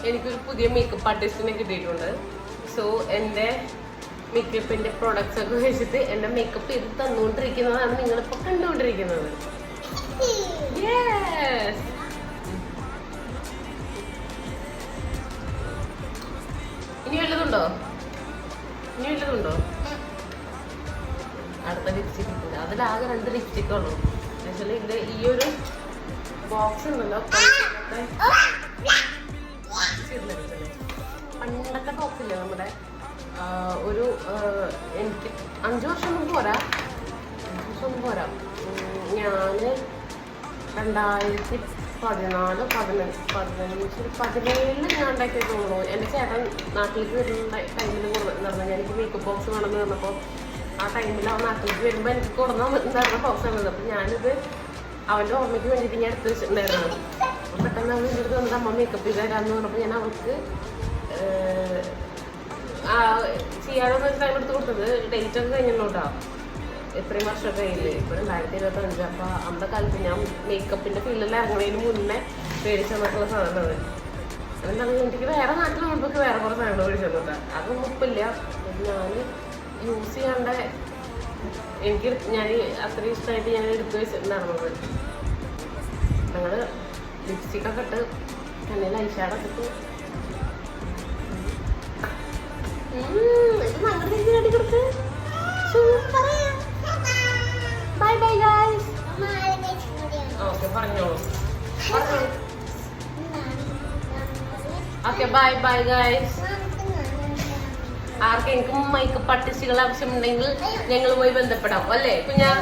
എനിക്കൊരു പുതിയ മേക്കപ്പ് ആർട്ടിസ്റ്റിനെ കിട്ടിയിട്ടുണ്ട്. സോ എൻ്റെ മേക്കപ്പിന്റെ പ്രോഡക്ട്സ് ഒക്കെ വെച്ചിട്ട് എന്റെ മേക്കപ്പ് ചെയ്ത് തന്നുകൊണ്ടിരിക്കുന്നതാണ് നിങ്ങളിപ്പോ കണ്ടുകൊണ്ടിരിക്കുന്നത്. ഇനി വല്ലതുണ്ടോ? അടുത്ത ലിപ്സ്റ്റിക് ഇല്ല. അതിലാകെ 2 ലിപ്സ്റ്റിക്കേ ഉള്ളൂ. ആക്ച്വലി ഇതിന്റെ ഈ ഒരു ബോക്സ് ഉണ്ടല്ലോ, പണ്ടത്തെ ബോക്സ് ഇല്ലേ നമ്മുടെ, ഒരു എനിക്ക് 5 വർഷം മുമ്പ് പോരാ, ഞാന് 2014, 2017 ഞാൻ ഉണ്ടാക്കിയത് തോന്നുന്നു. എൻ്റെ ചേട്ടൻ നാട്ടിലേക്ക് വരുന്ന ടൈമിൽ നടന്നു. എനിക്ക് മേക്കപ്പ് ബോക്സ് വേണമെന്ന് പറഞ്ഞപ്പോൾ ആ ടൈമിൽ അവൻ നാട്ടിലേക്ക് വരുമ്പോൾ എനിക്ക് കൊടുന്ന ബോക്സ് ആണത്. അപ്പം ഞാനിത് അവൻ്റെ ഓർമ്മയ്ക്ക് വേണ്ടിയിട്ട് ഞാൻ എടുത്ത് വെച്ചിട്ടുണ്ടായിരുന്നു. പെട്ടെന്ന് അവൻ എൻ്റെ അടുത്ത് വന്നിട്ട് അമ്മ മേക്കപ്പ് ചെയ്ത് തരാമെന്ന് പറഞ്ഞപ്പോൾ ഞാൻ അവൾക്ക് ചെയ്യാനൊന്നും ഒരു ടൈം എടുത്ത് കൊടുത്തത്. ഡേറ്റ് ഒക്കെ കഴിഞ്ഞോട്ടാ, എത്രയും വർഷമൊക്കെ കഴിഞ്ഞില്ലേ, ഇപ്പോൾ 2025. അപ്പോൾ അന്നത്തെ കാലത്ത് ഞാൻ മേക്കപ്പിൻ്റെ ഫീൽഡിൽ ഇറങ്ങുന്നതിന് മുന്നേ മേടിച്ചു തന്നിട്ടുള്ള സാധനമാണ്. എന്താണ് എനിക്ക് വേറെ നാട്ടിൽ മുമ്പൊക്കെ വേറെ കുറേ സാധനങ്ങൾ മേടിച്ചു തന്നിട്ടാ. അതൊന്നും ഉപ്പില്ല. ഞാൻ യൂസ് ചെയ്യാണ്ട ഞാൻ അത്രയും ഇഷ്ടമായിട്ട് ഞാൻ എടുത്തു വെച്ചിട്ടുണ്ടായിരുന്നത്. ഞങ്ങൾ ലിപ്സ്റ്റിക്കൊക്കെ ഇട്ട് കണ്ണിൽ ഐഷാഡൊക്കെ ഇട്ട് ഇത് ഞങ്ങളുടെ രീതിയിൽ അടിക്കൊടുത്ത് ബൈ ബൈ ഗൈസ്. ഓക്കെ പറഞ്ഞോളൂ. Okay bye bye guys. ആർക്കെങ്കിലും മേക്കപ്പ് ആർട്ടിസ്റ്റുകൾ ആവശ്യമുണ്ടെങ്കിൽ ഞങ്ങളുമായി ബന്ധപ്പെടാം അല്ലേ? ഇപ്പൊ ഞാൻ